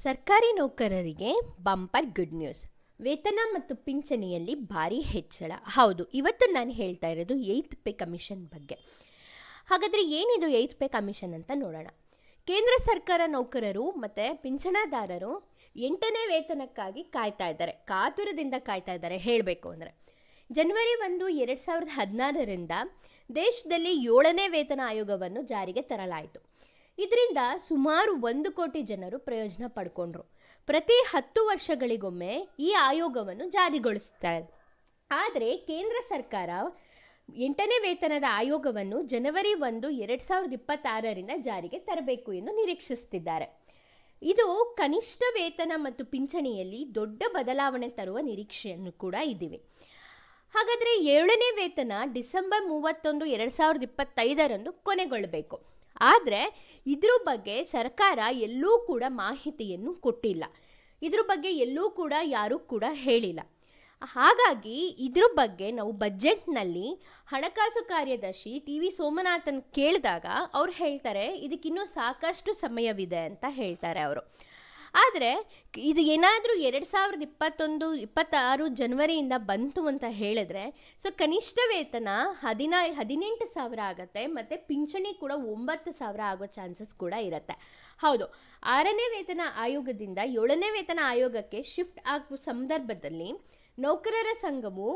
ಸರ್ಕಾರಿ ನೌಕರರಿಗೆ bumper good news. ವೇತನ ಮತ್ತು ಪಿಂಚಣಿಯಲ್ಲಿ ಭಾರಿ ಹೆಚ್ಚಳ. ಹೌದು, ಇವತ್ತು ನಾನು ಹೇಳ್ತಾ ಇರೋದು 8th ಪೇ ಕಮಿಷನ್ ಬಗ್ಗೆ. ಹಾಗಾದರೆ ಏನಿದು 8th ಪೇ ಕಮಿಷನ್ ಅಂತ ನೋಡೋಣ. ಕೇಂದ್ರ ಸರ್ಕಾರ ನೌಕರರು ಮತ್ತು ಪಿಂಚಣದಾರರು 8ನೇ ವೇತನಕ್ಕಾಗಿ ಕಾತುರದಿಂದ ಕಾಯ್ತಾ ಇದ್ದಾರೆ ಹೇಳಬೇಕು ಅಂದರೆ. ಜನವರಿ 1, 2016ರಿಂದ ದೇಶದಲ್ಲಿ 7ನೇ ವೇತನ ಆಯೋಗವನ್ನು ಜಾರಿಗೆ ತರಲಾಯಿತು. ಇದರಿಂದ ಸುಮಾರು 1 ಕೋಟಿ ಜನರು ಪ್ರಯೋಜನ ಪಡ್ಕೊಂಡ್ರು. ಪ್ರತಿ 10 ವರ್ಷಗಳಿಗೊಮ್ಮೆ ಈ ಆಯೋಗವನ್ನು ಜಾರಿಗೊಳಿಸ್ತಾರೆ. ಆದರೆ ಕೇಂದ್ರ ಸರ್ಕಾರ 8ನೇ ವೇತನದ ಆಯೋಗವನ್ನು ಜನವರಿ 1, 2026ರಿಂದ ಜಾರಿಗೆ ತರಬೇಕು ಎಂದು ನಿರೀಕ್ಷಿಸುತ್ತಿದ್ದಾರೆ. ಇದು ಕನಿಷ್ಠ ವೇತನ ಮತ್ತು ಪಿಂಚಣಿಯಲ್ಲಿ ದೊಡ್ಡ ಬದಲಾವಣೆ ತರುವ ನಿರೀಕ್ಷೆಯನ್ನು ಕೂಡ ಇದ್ದೀವಿ. ಹಾಗಾದರೆ 7ನೇ ವೇತನ ಡಿಸೆಂಬರ್ 31, 2025ರಂದು ಕೊನೆಗೊಳ್ಳಬೇಕು. ಆದರೆ ಇದ್ರ ಬಗ್ಗೆ ಸರ್ಕಾರ ಎಲ್ಲೂ ಕೂಡ ಮಾಹಿತಿಯನ್ನು ಕೊಟ್ಟಿಲ್ಲ. ಇದ್ರ ಬಗ್ಗೆ ಎಲ್ಲೂ ಕೂಡ ಯಾರೂ ಕೂಡ ಹೇಳಿಲ್ಲ. ಹಾಗಾಗಿ ಇದ್ರ ಬಗ್ಗೆ ನಾವು ಬಜೆಟ್ನಲ್ಲಿ ಹಣಕಾಸು ಕಾರ್ಯದರ್ಶಿ TV ಸೋಮನಾಥನ್ ಕೇಳಿದಾಗ ಅವ್ರು ಹೇಳ್ತಾರೆ ಇದಕ್ಕಿನ್ನೂ ಸಾಕಷ್ಟು ಸಮಯವಿದೆ ಅಂತ ಹೇಳ್ತಾರೆ ಅವರು. ಆದರೆ ಇದು ಏನಾದರೂ 2021-26 ಜನವರಿಯಿಂದ ಬಂತು ಅಂತ ಹೇಳಿದ್ರೆ ಕನಿಷ್ಠ ವೇತನ 18,000 ಆಗುತ್ತೆ ಮತ್ತು ಪಿಂಚಣಿ ಕೂಡ 9,000 ಆಗೋ ಚಾನ್ಸಸ್ ಕೂಡ ಇರುತ್ತೆ. ಹೌದು, 6ನೇ ವೇತನ ಆಯೋಗದಿಂದ 7ನೇ ವೇತನ ಆಯೋಗಕ್ಕೆ ಶಿಫ್ಟ್ ಆಗುವ ಸಂದರ್ಭದಲ್ಲಿ ನೌಕರರ ಸಂಘವು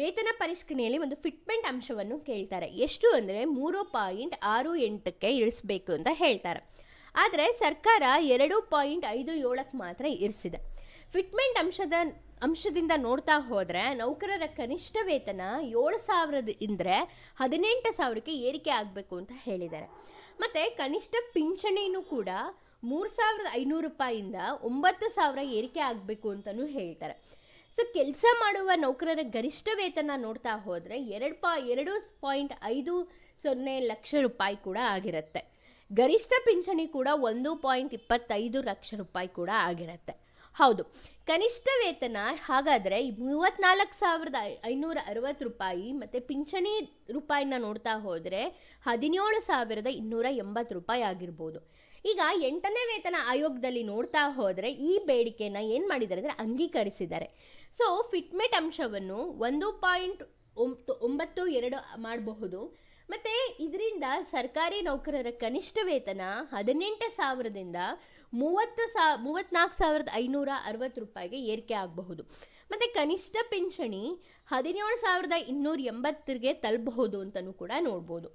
ವೇತನ ಪರಿಷ್ಕರಣೆಯಲ್ಲಿ ಒಂದು ಫಿಟ್ಮೆಂಟ್ ಅಂಶವನ್ನು ಕೇಳ್ತಾರೆ. ಎಷ್ಟು ಅಂದರೆ 3.68ಕ್ಕೆ ಇಳಿಸಬೇಕು ಅಂತ ಹೇಳ್ತಾರೆ. ಆದರೆ ಸರ್ಕಾರ 2.57ಕ್ಕೆ ಮಾತ್ರ ಇರಿಸಿದೆ. ಫಿಟ್ಮೆಂಟ್ ಅಂಶದಿಂದ ನೋಡ್ತಾ ಹೋದರೆ ನೌಕರರ ಕನಿಷ್ಠ ವೇತನ 7,000ದಿಂದ 18,000ಕ್ಕೆ ಏರಿಕೆ ಆಗಬೇಕು ಅಂತ ಹೇಳಿದ್ದಾರೆ. ಮತ್ತು ಕನಿಷ್ಠ ಪಿಂಚಣಿನೂ ಕೂಡ 3,500 ರೂಪಾಯಿಂದ 9,000 ಏರಿಕೆ ಆಗಬೇಕು ಅಂತಲೂ ಹೇಳ್ತಾರೆ. ಕೆಲಸ ಮಾಡುವ ನೌಕರರ ಗರಿಷ್ಠ ವೇತನ ನೋಡ್ತಾ ಹೋದರೆ 2.50 ಲಕ್ಷ ರೂಪಾಯಿ ಕೂಡ ಆಗಿರುತ್ತೆ. ಗರಿಷ್ಠ ಪಿಂಚಣಿ ಕೂಡ 1.25 ಲಕ್ಷ ರೂಪಾಯಿ ಕೂಡ ಆಗಿರುತ್ತೆ. ಹೌದು, ಕನಿಷ್ಠ ವೇತನ ಹಾಗಾದರೆ 34,560 ರೂಪಾಯಿ ಮತ್ತು ಪಿಂಚಣಿ ರೂಪಾಯಿನ ನೋಡ್ತಾ ಹೋದರೆ 17,280 ರೂಪಾಯಿ ಆಗಿರ್ಬೋದು. ಈಗ 8ನೇ ವೇತನ ಆಯೋಗದಲ್ಲಿ ನೋಡ್ತಾ ಹೋದರೆ ಈ ಬೇಡಿಕೆನ ಏನು ಮಾಡಿದ್ದಾರೆ ಅಂದರೆ ಅಂಗೀಕರಿಸಿದ್ದಾರೆ. ಫಿಟ್ಮೆಂಟ್ ಅಂಶವನ್ನು 1.92 ಮಾಡಬಹುದು. ಮತ್ತು ಇದರಿಂದ ಸರ್ಕಾರಿ ನೌಕರರ ಕನಿಷ್ಠ ವೇತನ 18,000ದಿಂದ 34,560 ರೂಪಾಯಿಗೆ ಏರಿಕೆ ಆಗಬಹುದು. ಮತ್ತು ಕನಿಷ್ಠ ಪಿಂಚಣಿ 17,280ಗೆ ತಲುಪಬಹುದು ಅಂತಲೂ ಕೂಡ ನೋಡ್ಬೋದು.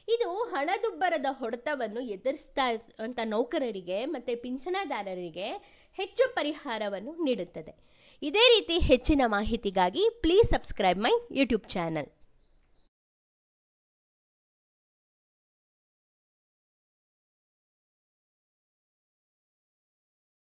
ಇದು ಹಣದುಬ್ಬರದ ಹೊಡೆತವನ್ನು ಎದುರಿಸ್ತಾ ಅಂತ ನೌಕರರಿಗೆ ಮತ್ತು ಪಿಂಚಣದಾರರಿಗೆ ಹೆಚ್ಚು ಪರಿಹಾರವನ್ನು ನೀಡುತ್ತದೆ. ಇದೇ ರೀತಿ ಹೆಚ್ಚಿನ ಮಾಹಿತಿಗಾಗಿ please subscribe my YouTube channel.